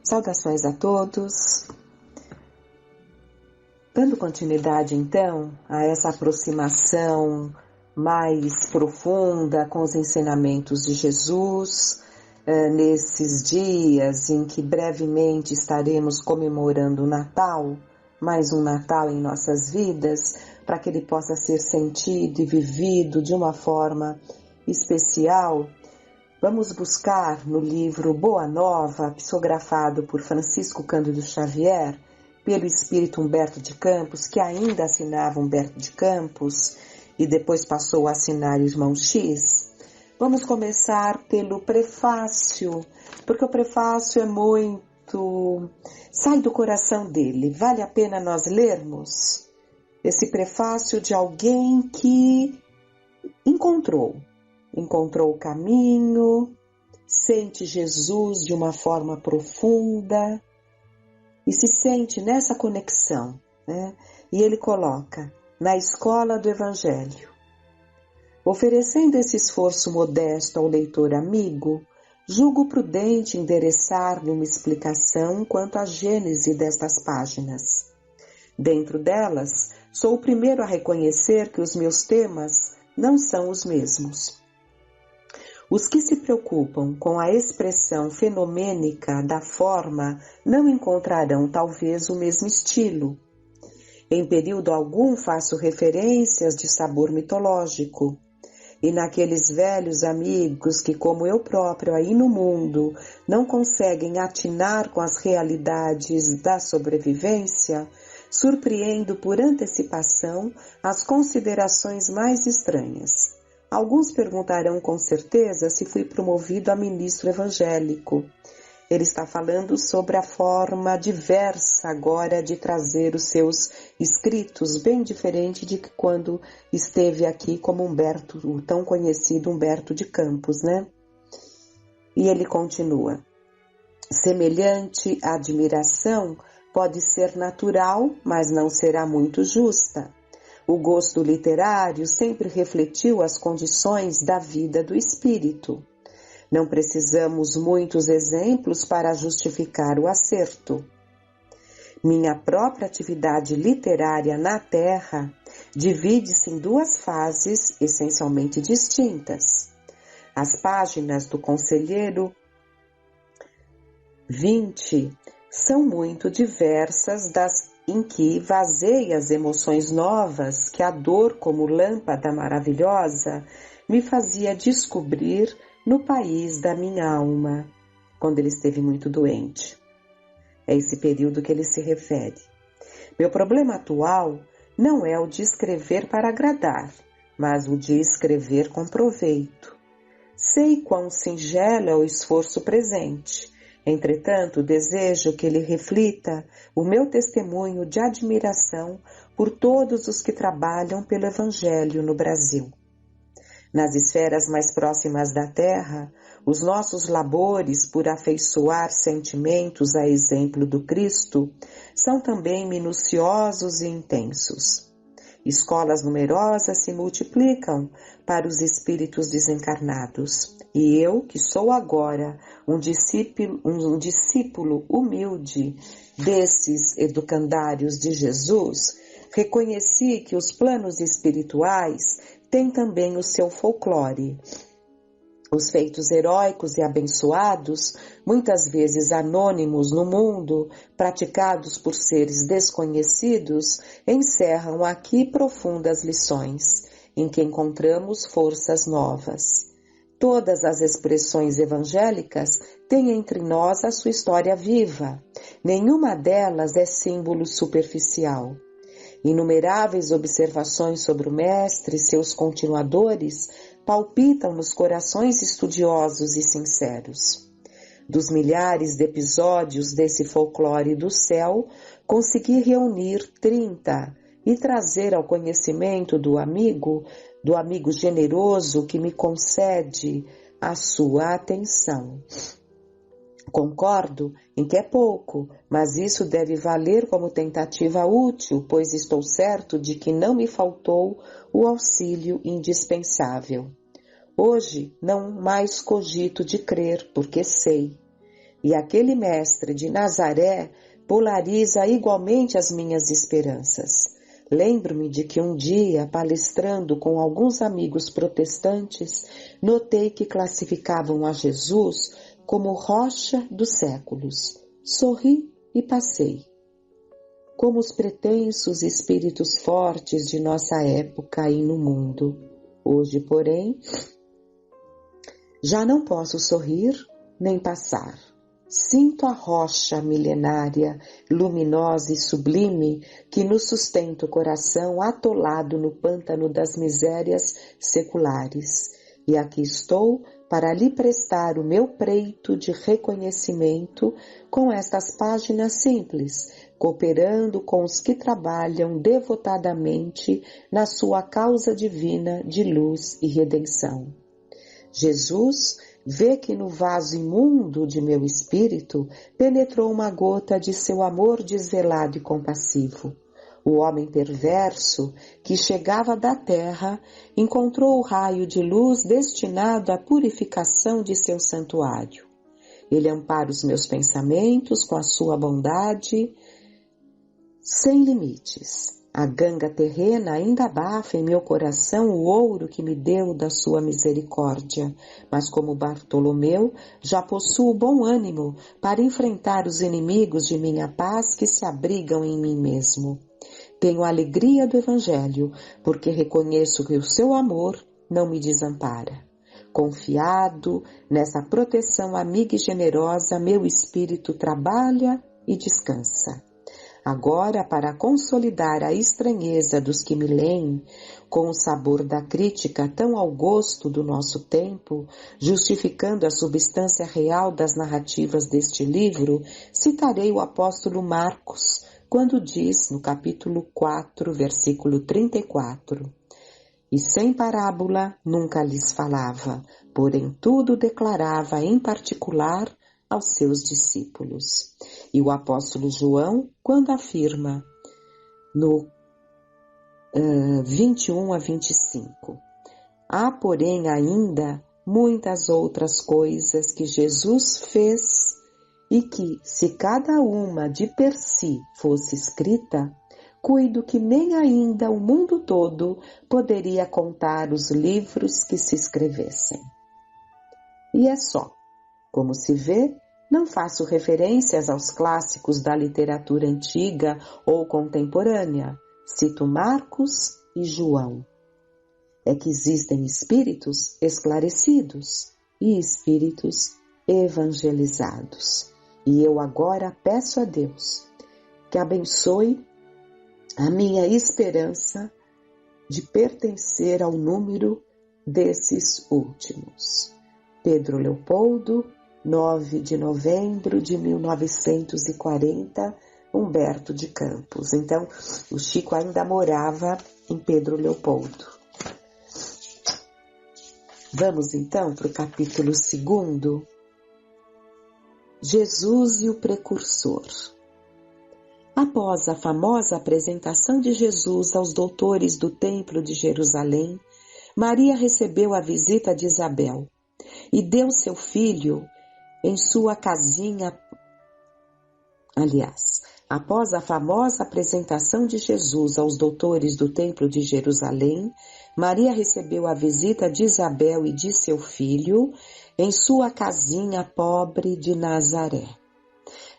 Saudações a todos. Dando continuidade, então, a essa aproximação mais profunda com os ensinamentos de Jesus, nesses dias em que brevemente estaremos comemorando o Natal, mais um Natal em nossas vidas, para que ele possa ser sentido e vivido de uma forma especial. Vamos buscar no livro Boa Nova, psicografado por Francisco Cândido Xavier, pelo espírito Humberto de Campos, que ainda assinava Humberto de Campos e depois passou a assinar Irmão X. Vamos começar pelo prefácio, porque o prefácio é muito... sai do coração dele. Vale a pena nós lermos esse prefácio de alguém que encontrou o caminho, sente Jesus de uma forma profunda e se sente nessa conexão, né? E ele coloca, na escola do Evangelho, oferecendo esse esforço modesto ao leitor amigo, julgo prudente endereçar-lhe uma explicação quanto à gênese destas páginas. Dentro delas, sou o primeiro a reconhecer que os meus temas não são os mesmos. Os que se preocupam com a expressão fenomênica da forma não encontrarão talvez o mesmo estilo. Em período algum faço referências de sabor mitológico, e naqueles velhos amigos que, como eu próprio aí no mundo, não conseguem atinar com as realidades da sobrevivência, surpreendo por antecipação as considerações mais estranhas. Alguns perguntarão com certeza se fui promovido a ministro evangélico. Ele está falando sobre a forma diversa agora de trazer os seus escritos, bem diferente de que quando esteve aqui como Humberto, o tão conhecido Humberto de Campos, né? E ele continua. Semelhante admiração pode ser natural, mas não será muito justa. O gosto literário sempre refletiu as condições da vida do espírito. Não precisamos muitos exemplos para justificar o acerto. Minha própria atividade literária na Terra divide-se em duas fases essencialmente distintas. As páginas do Conselheiro 20 são muito diversas das em que vazei as emoções novas que a dor como lâmpada maravilhosa me fazia descobrir no país da minha alma, quando ele esteve muito doente. É esse período que ele se refere. Meu problema atual não é o de escrever para agradar, mas o de escrever com proveito. Sei quão singelo é o esforço presente. Entretanto, desejo que ele reflita o meu testemunho de admiração por todos os que trabalham pelo Evangelho no Brasil. Nas esferas mais próximas da Terra, os nossos labores por afeiçoar sentimentos a exemplo do Cristo são também minuciosos e intensos. Escolas numerosas se multiplicam para os espíritos desencarnados, e eu, que sou agora um discípulo humilde desses educandários de Jesus, reconheci que os planos espirituais têm também o seu folclore. Os feitos heróicos e abençoados, muitas vezes anônimos no mundo, praticados por seres desconhecidos, encerram aqui profundas lições, em que encontramos forças novas. Todas as expressões evangélicas têm entre nós a sua história viva. Nenhuma delas é símbolo superficial. Inumeráveis observações sobre o Mestre e seus continuadores palpitam nos corações estudiosos e sinceros. Dos milhares de episódios desse folclore do céu, consegui reunir 30 e trazer ao conhecimento do amigo generoso que me concede a sua atenção. Concordo em que é pouco, mas isso deve valer como tentativa útil, pois estou certo de que não me faltou o auxílio indispensável. Hoje não mais cogito de crer, porque sei. e aquele mestre de Nazaré polariza igualmente as minhas esperanças. Lembro-me de que um dia, palestrando com alguns amigos protestantes, notei que classificavam a Jesus como rocha dos séculos. Sorri e passei. Como os pretensos espíritos fortes de nossa época aí no mundo. Hoje, porém, já não posso sorrir nem passar. Sinto a rocha milenária, luminosa e sublime, que nos sustenta o coração atolado no pântano das misérias seculares. E aqui estou para lhe prestar o meu preito de reconhecimento com estas páginas simples, cooperando com os que trabalham devotadamente na sua causa divina de luz e redenção. Jesus vê que no vaso imundo de meu espírito penetrou uma gota de seu amor desvelado e compassivo. O homem perverso, que chegava da terra, encontrou o raio de luz destinado à purificação de seu santuário. Ele ampara os meus pensamentos com a sua bondade sem limites. A ganga terrena ainda abafa em meu coração o ouro que me deu da sua misericórdia, mas como Bartolomeu, já possuo bom ânimo para enfrentar os inimigos de minha paz que se abrigam em mim mesmo. Tenho a alegria do Evangelho, porque reconheço que o seu amor não me desampara. Confiado nessa proteção amiga e generosa, meu espírito trabalha e descansa. Agora, para consolidar a estranheza dos que me leem, com o sabor da crítica tão ao gosto do nosso tempo, justificando a substância real das narrativas deste livro, citarei o apóstolo Marcos, quando diz, no capítulo 4, versículo 34, e sem parábola nunca lhes falava, porém tudo declarava em particular aos seus discípulos. E o apóstolo João, quando afirma no 21 a 25, há, porém, ainda muitas outras coisas que Jesus fez e que, se cada uma de per si fosse escrita, cuido que nem ainda o mundo todo poderia contar os livros que se escrevessem. E é só. Como se vê, não faço referências aos clássicos da literatura antiga ou contemporânea. Cito Marcos e João. É que existem espíritos esclarecidos e espíritos evangelizados. E eu agora peço a Deus que abençoe a minha esperança de pertencer ao número desses últimos. Pedro Leopoldo, 9 de novembro de 1940, Humberto de Campos. Então, o Chico ainda morava em Pedro Leopoldo. Vamos então para o capítulo 2, Jesus e o Precursor. Após a famosa apresentação de Jesus aos doutores do Templo de Jerusalém, Maria recebeu a visita de Isabel e deu seu filho em sua casinha. Após a famosa apresentação de Jesus aos doutores do Templo de Jerusalém, Maria recebeu a visita de Isabel e de seu filho em sua casinha pobre de Nazaré.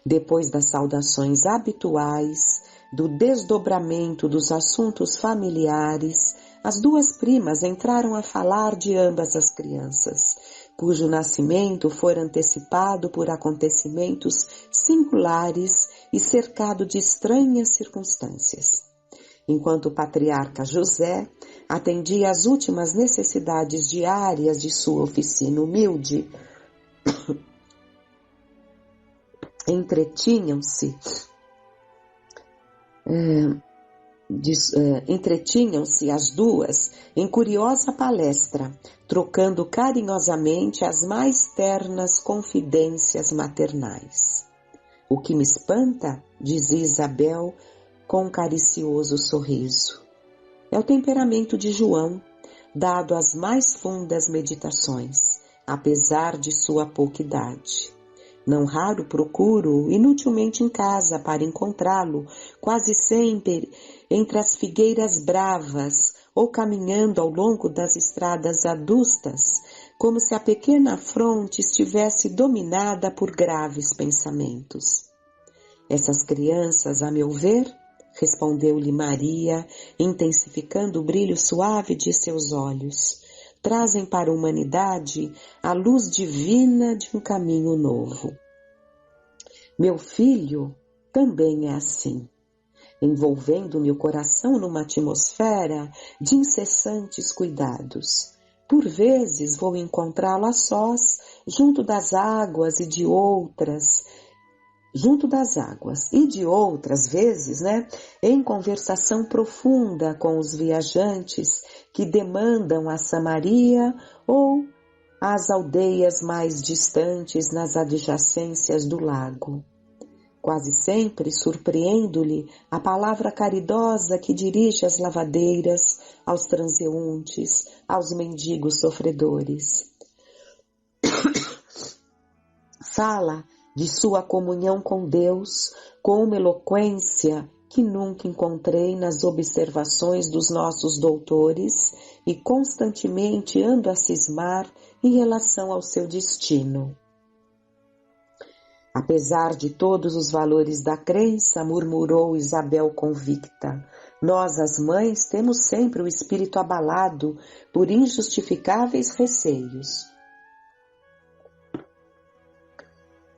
Depois das saudações habituais, do desdobramento dos assuntos familiares, as duas primas entraram a falar de ambas as crianças, cujo nascimento fora antecipado por acontecimentos singulares e cercado de estranhas circunstâncias. Enquanto o patriarca José atendia às últimas necessidades diárias de sua oficina humilde, entretinham-se as duas em curiosa palestra, trocando carinhosamente as mais ternas confidências maternais. O que me espanta, dizia Isabel com um caricioso sorriso, é o temperamento de João, dado às mais fundas meditações, apesar de sua pouca idade. Não raro procuro inutilmente em casa para encontrá-lo, quase sempre entre as figueiras bravas ou caminhando ao longo das estradas adustas, como se a pequena fronte estivesse dominada por graves pensamentos. Essas crianças, a meu ver, respondeu-lhe Maria, intensificando o brilho suave de seus olhos, trazem para a humanidade a luz divina de um caminho novo. Meu filho também é assim, envolvendo-me o coração numa atmosfera de incessantes cuidados. Por vezes vou encontrá-lo a sós, junto das águas e de outras vezes, em conversação profunda com os viajantes que demandam a Samaria ou as aldeias mais distantes nas adjacências do lago. Quase sempre surpreendo-lhe a palavra caridosa que dirige às lavadeiras, aos transeuntes, aos mendigos sofredores. Fala de sua comunhão com Deus com uma eloquência que nunca encontrei nas observações dos nossos doutores e constantemente ando a cismar em relação ao seu destino. Apesar de todos os valores da crença, murmurou Isabel convicta, nós, as mães, temos sempre o espírito abalado por injustificáveis receios.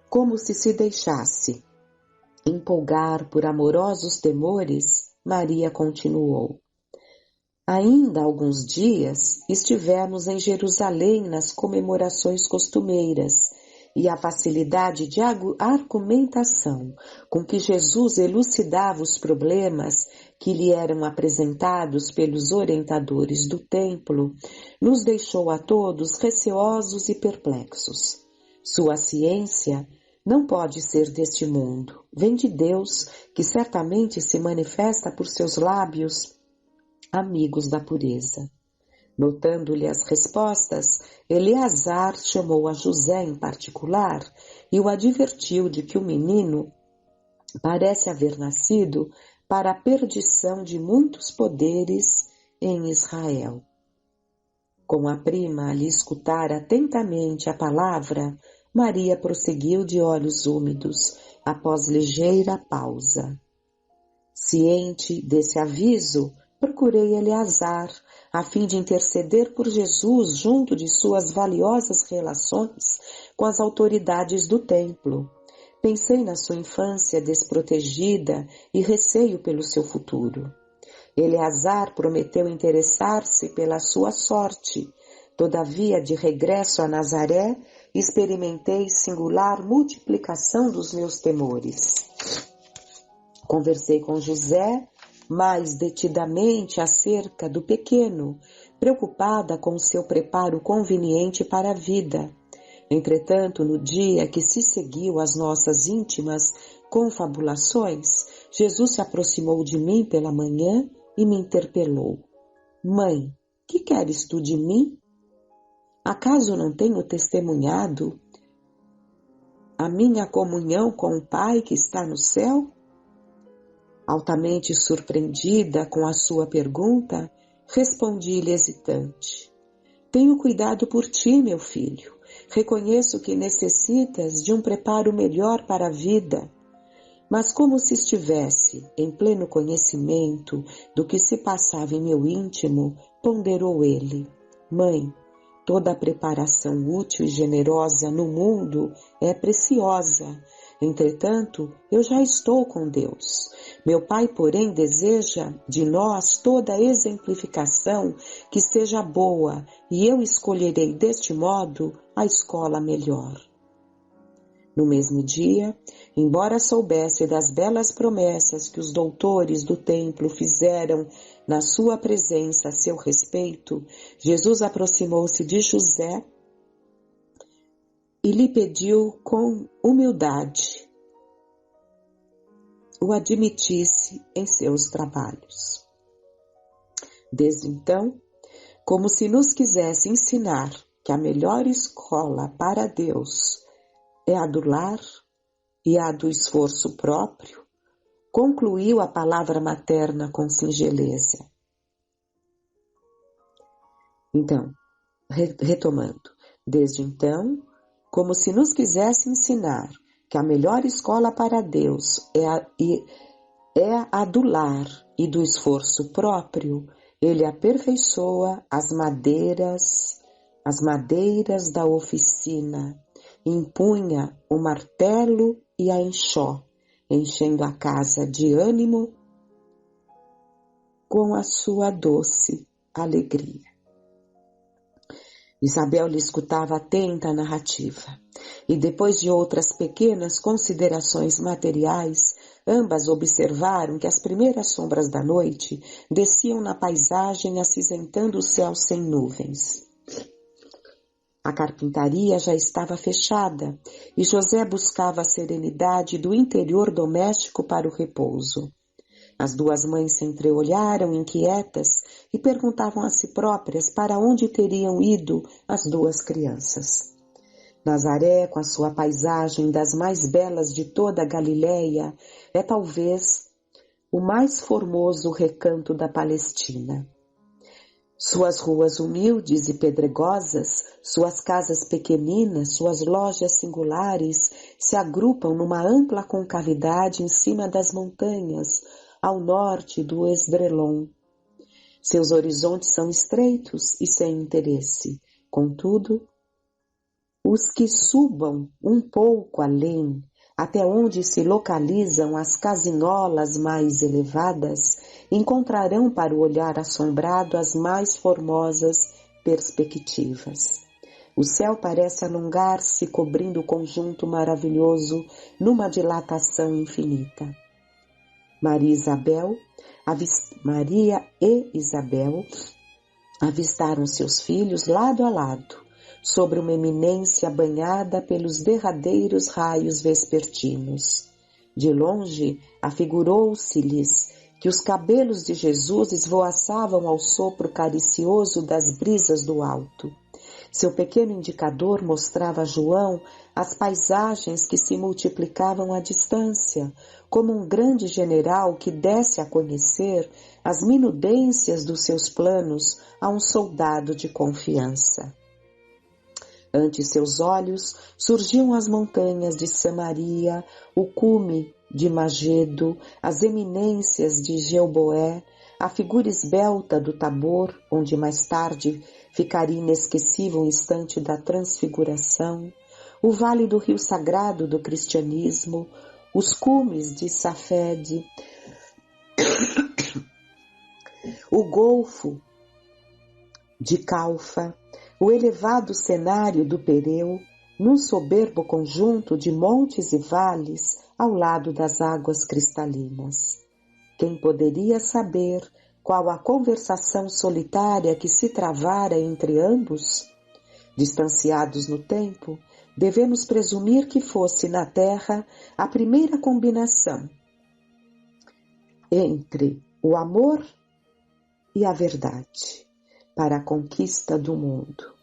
Como se deixasse empolgar por amorosos temores, Maria continuou. Ainda há alguns dias estivemos em Jerusalém nas comemorações costumeiras e a facilidade de argumentação com que Jesus elucidava os problemas que lhe eram apresentados pelos orientadores do templo nos deixou a todos receosos e perplexos. Sua ciência não pode ser deste mundo, vem de Deus, que certamente se manifesta por seus lábios, amigos da pureza. Notando-lhe as respostas, Eleazar chamou a José em particular e o advertiu de que o menino parece haver nascido para a perdição de muitos poderes em Israel. Com a prima lhe escutara atentamente a palavra, Maria prosseguiu de olhos úmidos, após ligeira pausa. Ciente desse aviso, procurei Eleazar, a fim de interceder por Jesus junto de suas valiosas relações com as autoridades do templo. Pensei na sua infância desprotegida e receio pelo seu futuro. Eleazar prometeu interessar-se pela sua sorte. Todavia, de regresso a Nazaré, experimentei singular multiplicação dos meus temores. Conversei com José mais detidamente acerca do pequeno, preocupada com seu preparo conveniente para a vida. Entretanto, no dia que se seguiu às nossas íntimas confabulações, Jesus se aproximou de mim pela manhã e me interpelou. Mãe, que queres tu de mim? Acaso não tenho testemunhado a minha comunhão com o Pai que está no céu? Altamente surpreendida com a sua pergunta, respondi-lhe hesitante. Tenho cuidado por ti, meu filho. Reconheço que necessitas de um preparo melhor para a vida. Mas como se estivesse em pleno conhecimento do que se passava em meu íntimo, ponderou ele. Mãe, toda a preparação útil e generosa no mundo é preciosa. Entretanto, eu já estou com Deus. Meu Pai, porém, deseja de nós toda a exemplificação que seja boa, e eu escolherei deste modo a escola melhor. No mesmo dia, embora soubesse das belas promessas que os doutores do templo fizeram na sua presença a seu respeito, Jesus aproximou-se de José e lhe pediu com humildade o admitisse em seus trabalhos. Desde então, como se nos quisesse ensinar que a melhor escola para Deus é a do lar e a do esforço próprio, concluiu a palavra materna com singeleza. Então, retomando, desde então, como se nos quisesse ensinar que a melhor escola para Deus é a do lar e do esforço próprio, ele aperfeiçoa as madeiras da oficina, empunha o martelo e a enxó, enchendo a casa de ânimo com a sua doce alegria. Isabel lhe escutava atenta a narrativa, e depois de outras pequenas considerações materiais, ambas observaram que as primeiras sombras da noite desciam na paisagem acinzentando o céu sem nuvens. A carpintaria já estava fechada e José buscava a serenidade do interior doméstico para o repouso. As duas mães se entreolharam inquietas e perguntavam a si próprias para onde teriam ido as duas crianças. Nazaré, com a sua paisagem das mais belas de toda a Galileia, é talvez o mais formoso recanto da Palestina. Suas ruas humildes e pedregosas, suas casas pequeninas, suas lojas singulares se agrupam numa ampla concavidade em cima das montanhas, ao norte do Esdrelon. Seus horizontes são estreitos e sem interesse. Contudo, os que subam um pouco além, até onde se localizam as casinholas mais elevadas, encontrarão para o olhar assombrado as mais formosas perspectivas. O céu parece alongar-se, cobrindo o conjunto maravilhoso numa dilatação infinita. Maria e Isabel avistaram seus filhos lado a lado, sobre uma eminência banhada pelos derradeiros raios vespertinos. De longe, afigurou-se-lhes que os cabelos de Jesus esvoaçavam ao sopro caricioso das brisas do alto. Seu pequeno indicador mostrava a João as paisagens que se multiplicavam à distância, como um grande general que desse a conhecer as minudências dos seus planos a um soldado de confiança. Ante seus olhos surgiam as montanhas de Samaria, o cume de Magedo, as eminências de Gilboé, a figura esbelta do Tabor, onde mais tarde ficaria inesquecível o instante da transfiguração, o vale do rio sagrado do cristianismo, os cumes de Safed, o golfo de Calfa, o elevado cenário do Pereu, num soberbo conjunto de montes e vales ao lado das águas cristalinas. Quem poderia saber qual a conversação solitária que se travara entre ambos? Distanciados no tempo, devemos presumir que fosse na Terra a primeira combinação entre o amor e a verdade para a conquista do mundo.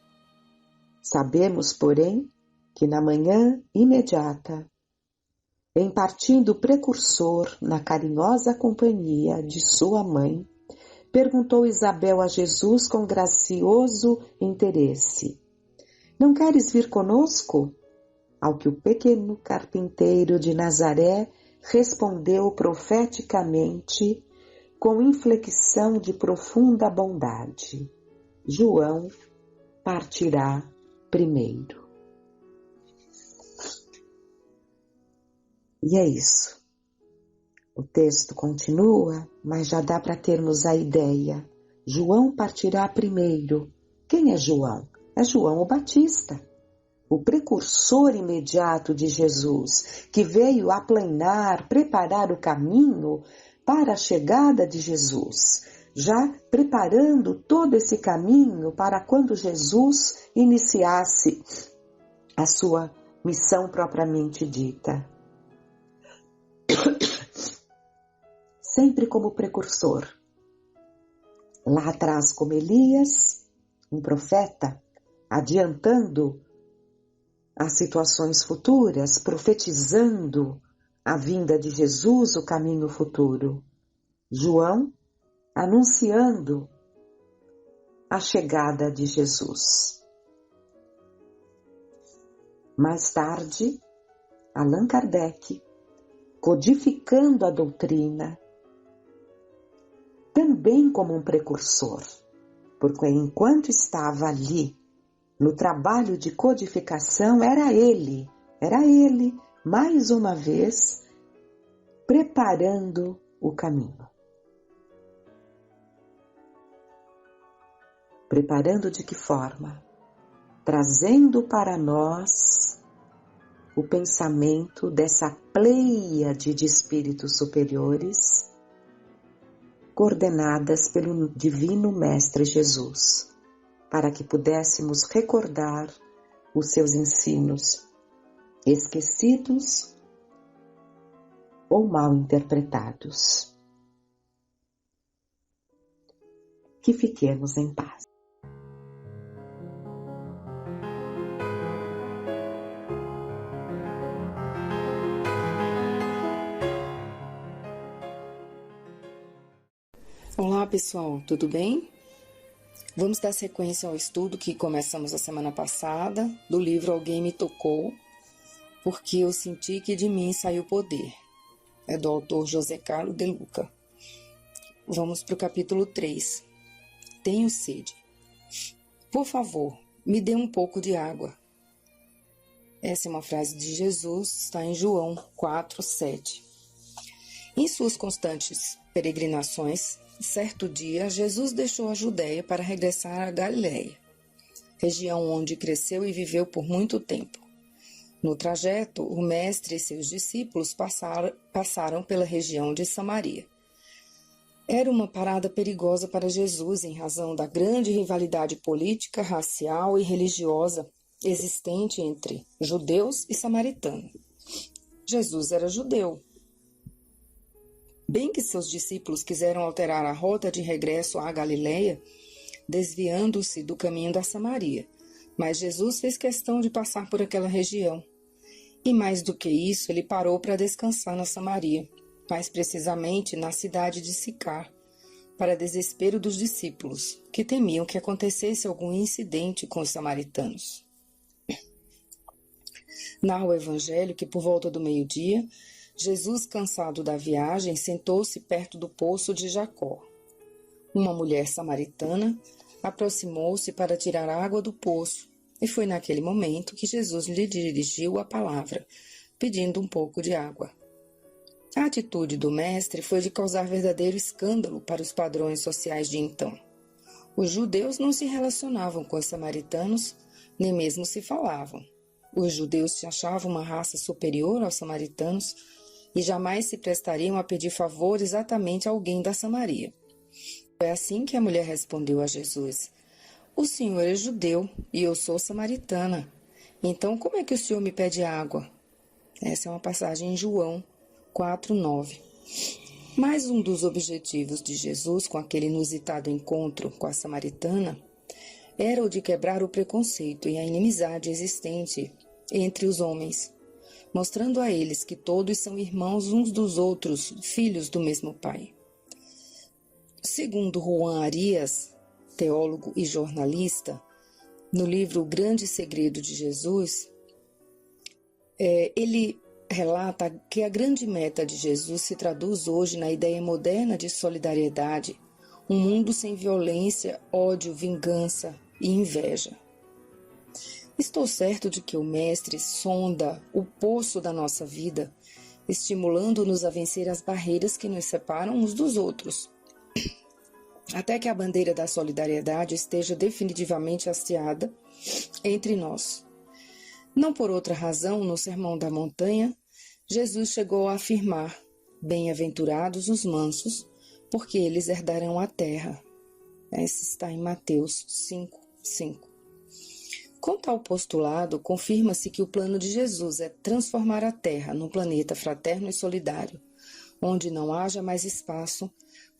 Sabemos, porém, que na manhã imediata, em partindo o precursor na carinhosa companhia de sua mãe, perguntou Isabel a Jesus com gracioso interesse: "Não queres vir conosco?" Ao que o pequeno carpinteiro de Nazaré respondeu profeticamente, com inflexão de profunda bondade: "João partirá primeiro." E é isso. O texto continua, mas já dá para termos a ideia. João partirá primeiro. Quem é João? É João o Batista, o precursor imediato de Jesus, que veio aplanar, preparar o caminho para a chegada de Jesus, já preparando todo esse caminho para quando Jesus iniciasse a sua missão propriamente dita. Sempre como precursor. Lá atrás, como Elias, um profeta, adiantando as situações futuras, profetizando a vinda de Jesus, o caminho futuro. João anunciando a chegada de Jesus. Mais tarde, Allan Kardec, codificando a doutrina, também como um precursor, porque enquanto estava ali, no trabalho de codificação, era ele, mais uma vez, preparando o caminho. Preparando de que forma? Trazendo para nós o pensamento dessa pleiade de espíritos superiores, coordenadas pelo Divino Mestre Jesus, para que pudéssemos recordar os seus ensinos esquecidos ou mal interpretados. Que fiquemos em paz. Olá pessoal, tudo bem? Vamos dar sequência ao estudo que começamos a semana passada, do livro Alguém Me Tocou, porque eu senti que de mim saiu poder. É do autor José Carlos de Luca. Vamos para o capítulo 3. Tenho sede. Por favor, me dê um pouco de água. Essa é uma frase de Jesus, está em João 4:7. Em suas constantes peregrinações, certo dia, Jesus deixou a Judéia para regressar à Galiléia, região onde cresceu e viveu por muito tempo. No trajeto, o mestre e seus discípulos passaram pela região de Samaria. Era uma parada perigosa para Jesus em razão da grande rivalidade política, racial e religiosa existente entre judeus e samaritanos. Jesus era judeu. Bem que seus discípulos quiseram alterar a rota de regresso à Galiléia, desviando-se do caminho da Samaria, mas Jesus fez questão de passar por aquela região. E mais do que isso, ele parou para descansar na Samaria, mais precisamente na cidade de Sicar, para desespero dos discípulos, que temiam que acontecesse algum incidente com os samaritanos. Narra o Evangelho que, por volta do meio-dia, Jesus, cansado da viagem, sentou-se perto do poço de Jacó. Uma mulher samaritana aproximou-se para tirar água do poço, e foi naquele momento que Jesus lhe dirigiu a palavra, pedindo um pouco de água. A atitude do mestre foi de causar verdadeiro escândalo para os padrões sociais de então. Os judeus não se relacionavam com os samaritanos, nem mesmo se falavam. Os judeus se achavam uma raça superior aos samaritanos e jamais se prestariam a pedir favor exatamente a alguém da Samaria. Foi assim que a mulher respondeu a Jesus: "O senhor é judeu e eu sou samaritana. Então como é que o senhor me pede água?" Essa é uma passagem em João 4:9. Mais um dos objetivos de Jesus com aquele inusitado encontro com a samaritana era o de quebrar o preconceito e a inimizade existente entre os homens, mostrando a eles que todos são irmãos uns dos outros, filhos do mesmo Pai. Segundo Juan Arias, teólogo e jornalista, no livro O Grande Segredo de Jesus, ele relata que a grande meta de Jesus se traduz hoje na ideia moderna de solidariedade, um mundo sem violência, ódio, vingança e inveja. Estou certo de que o Mestre sonda o poço da nossa vida, estimulando-nos a vencer as barreiras que nos separam uns dos outros, até que a bandeira da solidariedade esteja definitivamente hasteada entre nós. Não por outra razão, no Sermão da Montanha, Jesus chegou a afirmar: "Bem-aventurados os mansos, porque eles herdarão a terra." Esse está em Mateus 5:5. Com tal postulado, confirma-se que o plano de Jesus é transformar a Terra num planeta fraterno e solidário, onde não haja mais espaço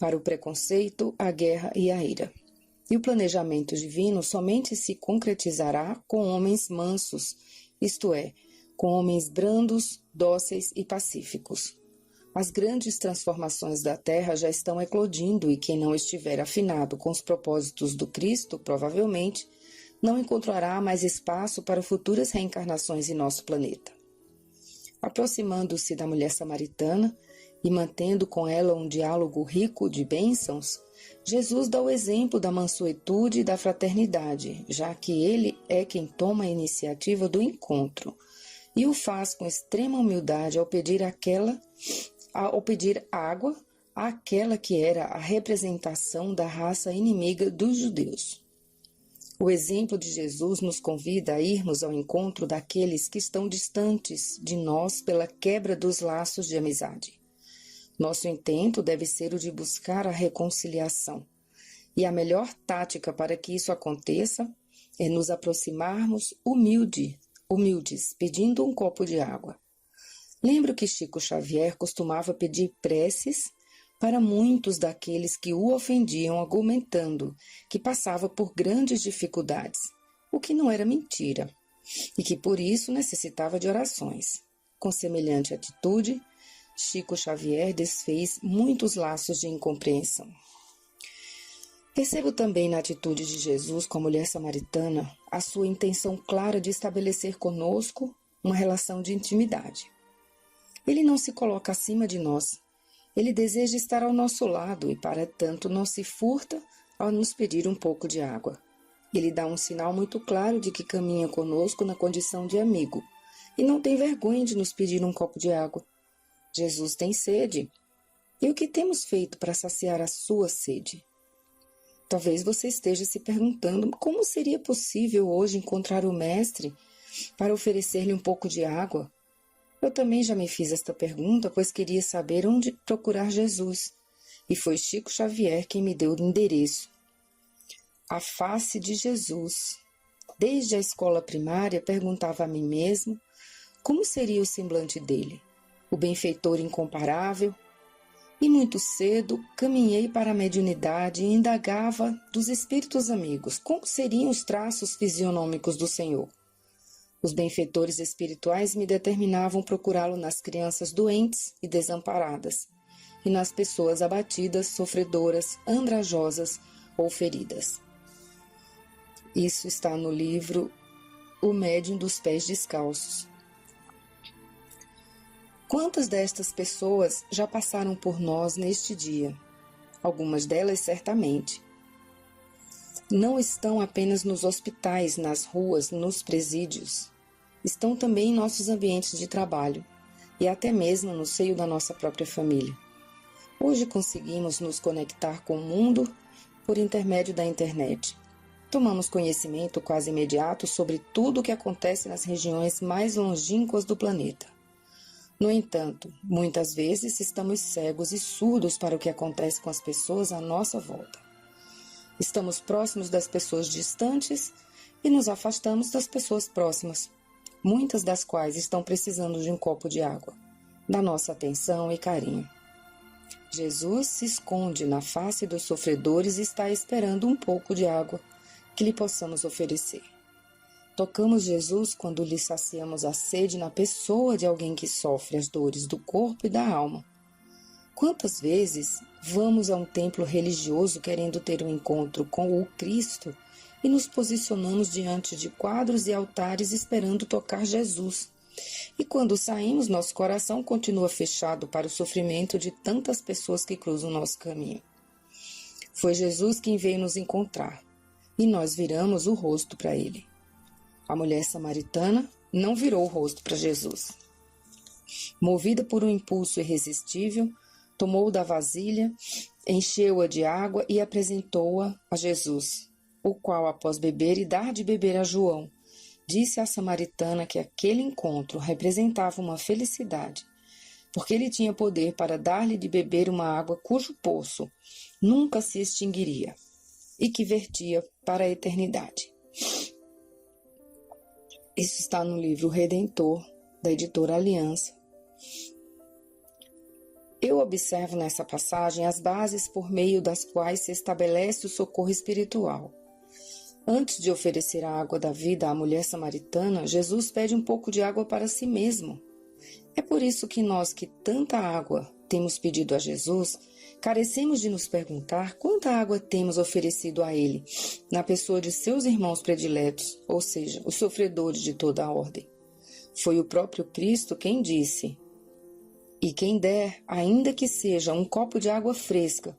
para o preconceito, a guerra e a ira. E o planejamento divino somente se concretizará com homens mansos isto é, com homens brandos, dóceis e pacíficos. As grandes transformações da Terra já estão eclodindo e quem não estiver afinado com os propósitos do Cristo, provavelmente, não encontrará mais espaço para futuras reencarnações em nosso planeta. Aproximando-se da mulher samaritana e mantendo com ela um diálogo rico de bênçãos, Jesus dá o exemplo da mansuetude e da fraternidade, já que ele é quem toma a iniciativa do encontro, e o faz com extrema humildade ao pedir água àquela que era a representação da raça inimiga dos judeus. O exemplo de Jesus nos convida a irmos ao encontro daqueles que estão distantes de nós pela quebra dos laços de amizade. Nosso intento deve ser o de buscar a reconciliação, e a melhor tática para que isso aconteça é nos aproximarmos humildes, pedindo um copo de água. Lembro que Chico Xavier costumava pedir preces para muitos daqueles que o ofendiam, argumentando que passava por grandes dificuldades, o que não era mentira, e que por isso necessitava de orações. Com semelhante atitude, Chico Xavier desfez muitos laços de incompreensão. Percebo também na atitude de Jesus com a mulher samaritana a sua intenção clara de estabelecer conosco uma relação de intimidade. Ele não se coloca acima de nós. Ele deseja estar ao nosso lado e, para tanto, não se furta ao nos pedir um pouco de água. Ele dá um sinal muito claro de que caminha conosco na condição de amigo e não tem vergonha de nos pedir um copo de água. Jesus tem sede. E o que temos feito para saciar a sua sede? Talvez você esteja se perguntando como seria possível hoje encontrar o Mestre para oferecer-lhe um pouco de água. Eu também já me fiz esta pergunta, pois queria saber onde procurar Jesus, e foi Chico Xavier quem me deu o endereço. A face de Jesus. Desde a escola primária, perguntava a mim mesmo como seria o semblante dele, o benfeitor incomparável, e muito cedo caminhei para a mediunidade e indagava dos espíritos amigos como seriam os traços fisionômicos do Senhor. Os benfeitores espirituais me determinavam procurá-lo nas crianças doentes e desamparadas, e nas pessoas abatidas, sofredoras, andrajosas ou feridas. Isso está no livro O Médium dos Pés Descalços. Quantas destas pessoas já passaram por nós neste dia? Algumas delas certamente. Não estão apenas nos hospitais, nas ruas, nos presídios. Estão também em nossos ambientes de trabalho e até mesmo no seio da nossa própria família. Hoje conseguimos nos conectar com o mundo por intermédio da internet. Tomamos conhecimento quase imediato sobre tudo o que acontece nas regiões mais longínquas do planeta. No entanto, muitas vezes estamos cegos e surdos para o que acontece com as pessoas à nossa volta. Estamos próximos das pessoas distantes e nos afastamos das pessoas próximas, muitas das quais estão precisando de um copo de água, da nossa atenção e carinho. Jesus se esconde na face dos sofredores e está esperando um pouco de água que lhe possamos oferecer. Tocamos Jesus quando lhe saciamos a sede na pessoa de alguém que sofre as dores do corpo e da alma. Quantas vezes vamos a um templo religioso querendo ter um encontro com o Cristo e nos posicionamos diante de quadros e altares esperando tocar Jesus? E quando saímos, nosso coração continua fechado para o sofrimento de tantas pessoas que cruzam o nosso caminho. Foi Jesus quem veio nos encontrar e nós viramos o rosto para ele. A mulher samaritana não virou o rosto para Jesus. Movida por um impulso irresistível, tomou da vasilha, encheu-a de água e apresentou-a a Jesus, o qual, após beber e dar de beber a João, disse à samaritana que aquele encontro representava uma felicidade, porque ele tinha poder para dar-lhe de beber uma água cujo poço nunca se extinguiria e que vertia para a eternidade. Isso está no livro Redentor, da editora Aliança. Eu observo nessa passagem as bases por meio das quais se estabelece o socorro espiritual. Antes de oferecer a água da vida à mulher samaritana, Jesus pede um pouco de água para si mesmo. É por isso que nós, que tanta água temos pedido a Jesus, carecemos de nos perguntar quanta água temos oferecido a Ele, na pessoa de seus irmãos prediletos, ou seja, os sofredores de toda a ordem. Foi o próprio Cristo quem disse: "E quem der, ainda que seja um copo de água fresca,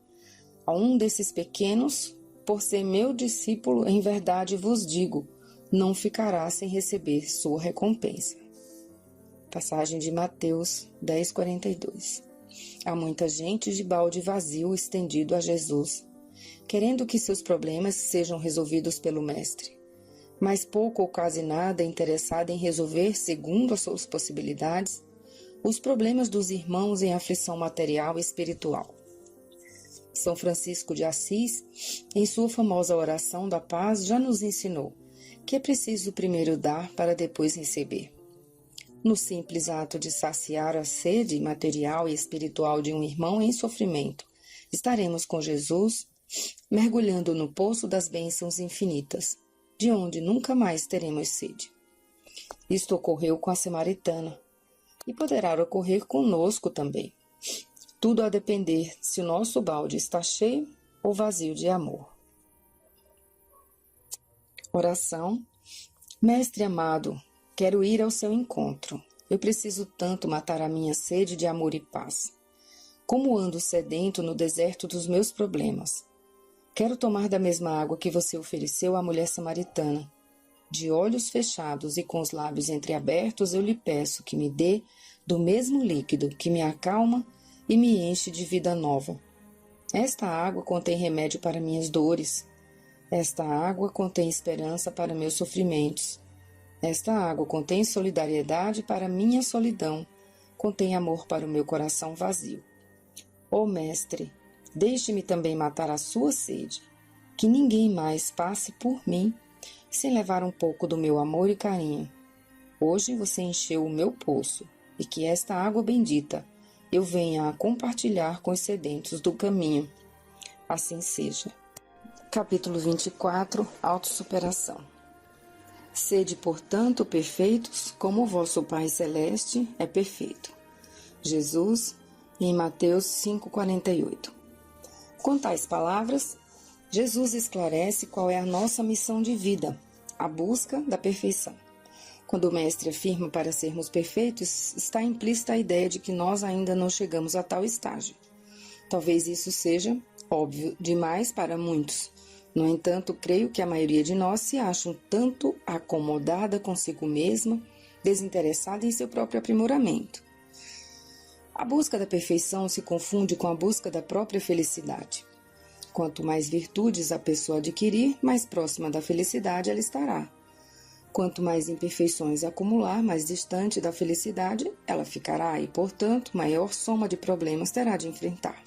a um desses pequenos, por ser meu discípulo, em verdade vos digo, não ficará sem receber sua recompensa." Passagem de Mateus 10:42. Há muita gente de balde vazio estendido a Jesus, querendo que seus problemas sejam resolvidos pelo Mestre, mas pouco ou quase nada interessada em resolver, segundo as suas possibilidades, os problemas dos irmãos em aflição material e espiritual. São Francisco de Assis, em sua famosa oração da paz, já nos ensinou que é preciso primeiro dar para depois receber. No simples ato de saciar a sede material e espiritual de um irmão em sofrimento, estaremos com Jesus, mergulhando no poço das bênçãos infinitas, de onde nunca mais teremos sede. Isto ocorreu com a samaritana, e poderá ocorrer conosco também. Tudo a depender se o nosso balde está cheio ou vazio de amor. Oração. Mestre amado, quero ir ao seu encontro. Eu preciso tanto matar a minha sede de amor e paz. Como ando sedento no deserto dos meus problemas. Quero tomar da mesma água que você ofereceu à mulher samaritana. De olhos fechados e com os lábios entreabertos, eu lhe peço que me dê do mesmo líquido que me acalma e me enche de vida nova. Esta água contém remédio para minhas dores. Esta água contém esperança para meus sofrimentos. Esta água contém solidariedade para minha solidão, contém amor para o meu coração vazio. Ó Mestre, deixe-me também matar a sua sede, que ninguém mais passe por mim sem levar um pouco do meu amor e carinho. Hoje você encheu o meu poço, e que esta água bendita eu venha a compartilhar com os sedentos do caminho. Assim seja. Capítulo 24. Autossuperação. Sede, portanto, perfeitos, como o vosso Pai Celeste é perfeito. Jesus, em Mateus 5,48. Com tais palavras, Jesus esclarece qual é a nossa missão de vida, a busca da perfeição. Quando o Mestre afirma para sermos perfeitos, está implícita a ideia de que nós ainda não chegamos a tal estágio. Talvez isso seja óbvio demais para muitos. No entanto, creio que a maioria de nós se acha um tanto acomodada consigo mesma, desinteressada em seu próprio aprimoramento. A busca da perfeição se confunde com a busca da própria felicidade. Quanto mais virtudes a pessoa adquirir, mais próxima da felicidade ela estará. Quanto mais imperfeições acumular, mais distante da felicidade ela ficará e, portanto, maior soma de problemas terá de enfrentar.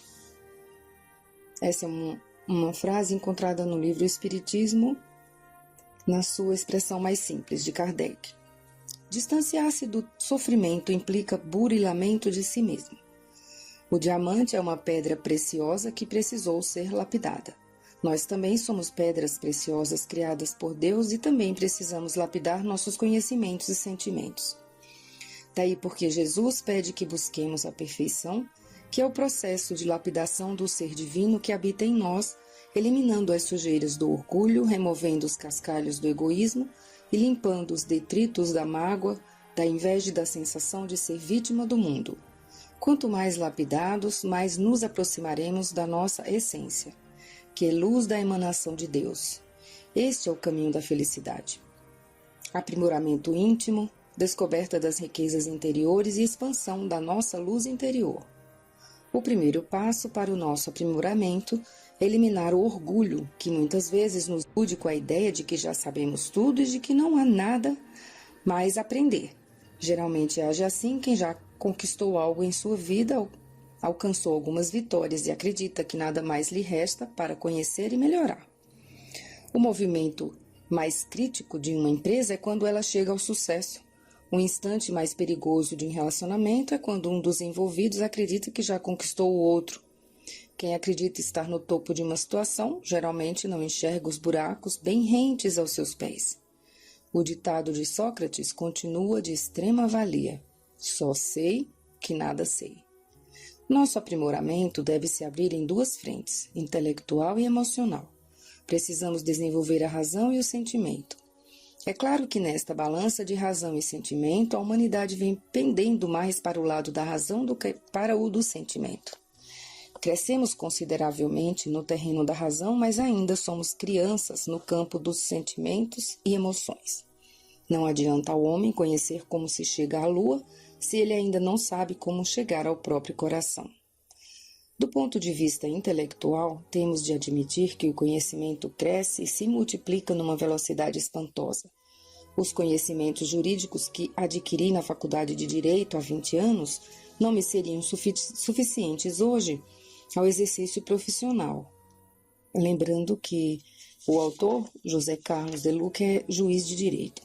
Essa é uma frase encontrada no livro Espiritismo, na sua expressão mais simples, de Kardec. Distanciar-se do sofrimento implica burilamento de si mesmo. O diamante é uma pedra preciosa que precisou ser lapidada. Nós também somos pedras preciosas criadas por Deus e também precisamos lapidar nossos conhecimentos e sentimentos. Daí porque Jesus pede que busquemos a perfeição, que é o processo de lapidação do ser divino que habita em nós, eliminando as sujeiras do orgulho, removendo os cascalhos do egoísmo e limpando os detritos da mágoa, da inveja e da sensação de ser vítima do mundo. Quanto mais lapidados, mais nos aproximaremos da nossa essência, que é luz da emanação de Deus. Este é o caminho da felicidade. Aprimoramento íntimo, descoberta das riquezas interiores e expansão da nossa luz interior. O primeiro passo para o nosso aprimoramento é eliminar o orgulho, que muitas vezes nos ilude com a ideia de que já sabemos tudo e de que não há nada mais a aprender. Geralmente age assim quem já conquistou algo em sua vida, alcançou algumas vitórias e acredita que nada mais lhe resta para conhecer e melhorar. O movimento mais crítico de uma empresa é quando ela chega ao sucesso. O instante mais perigoso de um relacionamento é quando um dos envolvidos acredita que já conquistou o outro, Quem acredita estar no topo de uma situação geralmente não enxerga os buracos bem rentes aos seus pés. O ditado de Sócrates continua de extrema valia: só sei que nada sei. Nosso aprimoramento deve se abrir em duas frentes, intelectual e emocional. Precisamos desenvolver a razão e o sentimento. É claro que nesta balança de razão e sentimento, a humanidade vem pendendo mais para o lado da razão do que para o do sentimento. Crescemos consideravelmente no terreno da razão, mas ainda somos crianças no campo dos sentimentos e emoções. Não adianta ao homem conhecer como se chega à lua, se ele ainda não sabe como chegar ao próprio coração. Do ponto de vista intelectual, temos de admitir que o conhecimento cresce e se multiplica numa velocidade espantosa. Os conhecimentos jurídicos que adquiri na Faculdade de Direito há 20 anos não me seriam suficientes hoje ao exercício profissional. Lembrando que o autor, José Carlos de Luca, é juiz de direito.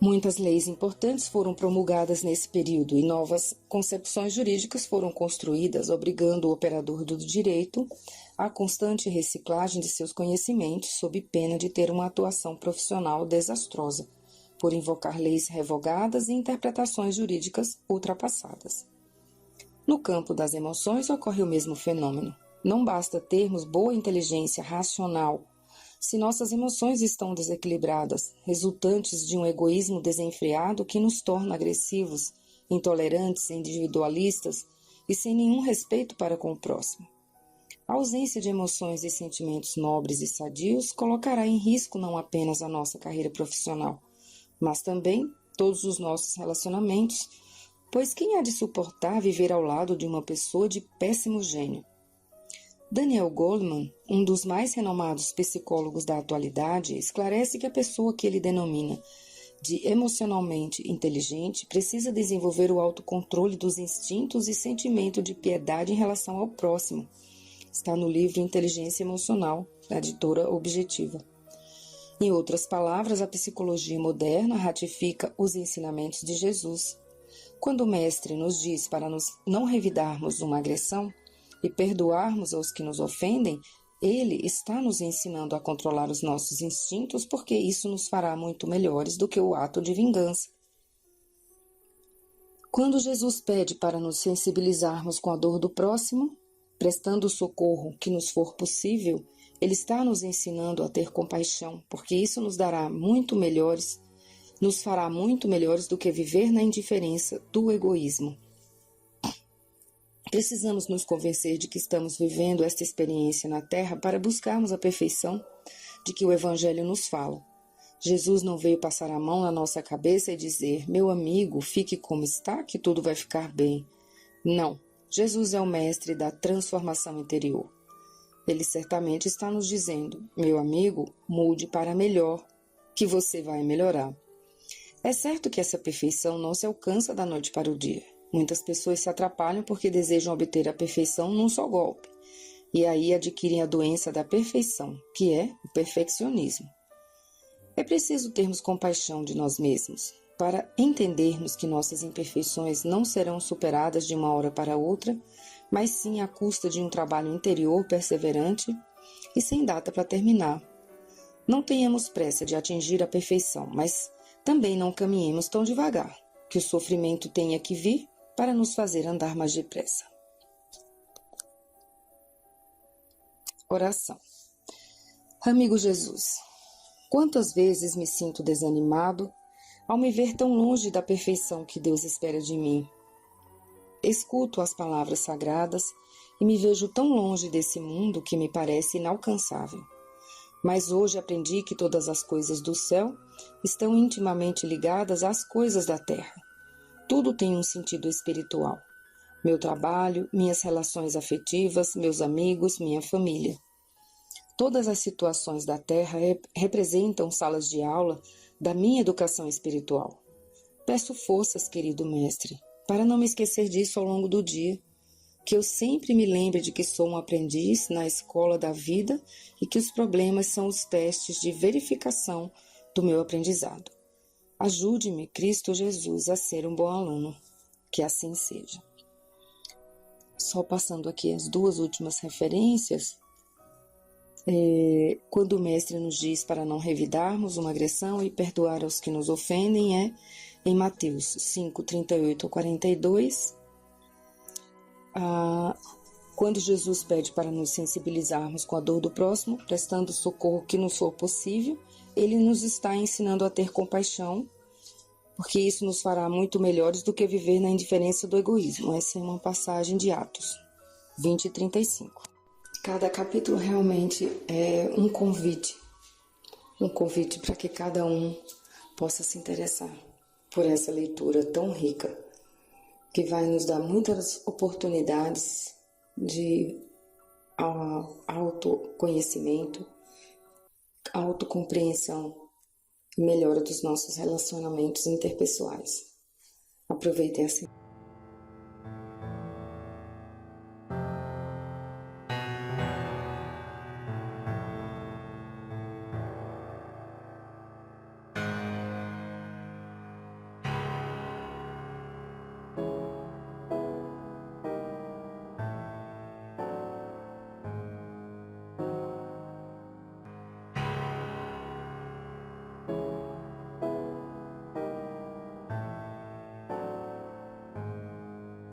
Muitas leis importantes foram promulgadas nesse período e novas concepções jurídicas foram construídas, obrigando o operador do direito à constante reciclagem de seus conhecimentos, sob pena de ter uma atuação profissional desastrosa, por invocar leis revogadas e interpretações jurídicas ultrapassadas. No campo das emoções ocorre o mesmo fenômeno. Não basta termos boa inteligência racional. Se nossas emoções estão desequilibradas, resultantes de um egoísmo desenfreado que nos torna agressivos, intolerantes, individualistas e sem nenhum respeito para com o próximo. A ausência de emoções e sentimentos nobres e sadios colocará em risco não apenas a nossa carreira profissional, mas também todos os nossos relacionamentos, pois quem há de suportar viver ao lado de uma pessoa de péssimo gênio? Daniel Goleman, um dos mais renomados psicólogos da atualidade, esclarece que a pessoa que ele denomina de emocionalmente inteligente precisa desenvolver o autocontrole dos instintos e sentimento de piedade em relação ao próximo. Está no livro Inteligência Emocional, da editora Objetiva. Em outras palavras, a psicologia moderna ratifica os ensinamentos de Jesus. Quando o Mestre nos diz para não revidarmos uma agressão e perdoarmos aos que nos ofendem, ele está nos ensinando a controlar os nossos instintos, porque isso nos fará muito melhores do que o ato de vingança. Quando Jesus pede para nos sensibilizarmos com a dor do próximo, prestando o socorro que nos for possível, ele está nos ensinando a ter compaixão, porque isso nos fará muito melhores do que viver na indiferença do egoísmo. Precisamos nos convencer de que estamos vivendo esta experiência na Terra para buscarmos a perfeição de que o Evangelho nos fala. Jesus não veio passar a mão na nossa cabeça e dizer: meu amigo, fique como está, que tudo vai ficar bem. Não, Jesus é o mestre da transformação interior. Ele certamente está nos dizendo: meu amigo, mude para melhor, que você vai melhorar. É certo que essa perfeição não se alcança da noite para o dia. Muitas pessoas se atrapalham porque desejam obter a perfeição num só golpe, e aí adquirem a doença da perfeição, que é o perfeccionismo. É preciso termos compaixão de nós mesmos, para entendermos que nossas imperfeições não serão superadas de uma hora para outra, mas sim à custa de um trabalho interior perseverante e sem data para terminar. Não tenhamos pressa de atingir a perfeição, mas também não caminhemos tão devagar, que o sofrimento tenha que vir para nos fazer andar mais depressa. Oração. Amigo Jesus, quantas vezes me sinto desanimado ao me ver tão longe da perfeição que Deus espera de mim. Escuto as palavras sagradas e me vejo tão longe desse mundo que me parece inalcançável. Mas hoje aprendi que todas as coisas do céu estão intimamente ligadas às coisas da terra. Tudo tem um sentido espiritual. Meu trabalho, minhas relações afetivas, meus amigos, minha família. Todas as situações da terra representam salas de aula da minha educação espiritual. Peço forças, querido mestre, para não me esquecer disso ao longo do dia, que eu sempre me lembre de que sou um aprendiz na escola da vida e que os problemas são os testes de verificação do meu aprendizado. Ajude-me, Cristo Jesus, a ser um bom aluno. Que assim seja. só passando aqui as duas últimas referências, quando o mestre nos diz para não revidarmos uma agressão e perdoar aos que nos ofendem, em Mateus 5, 38 a 42, quando Jesus pede para nos sensibilizarmos com a dor do próximo, prestando o socorro que nos for possível, ele nos está ensinando a ter compaixão, porque isso nos fará muito melhores do que viver na indiferença do egoísmo. Essa é uma passagem de Atos 20 e 35. Cada capítulo realmente é um convite para que cada um possa se interessar por essa leitura tão rica, que vai nos dar muitas oportunidades de autoconhecimento, autocompreensão e melhora dos nossos relacionamentos interpessoais. Aproveitem assim.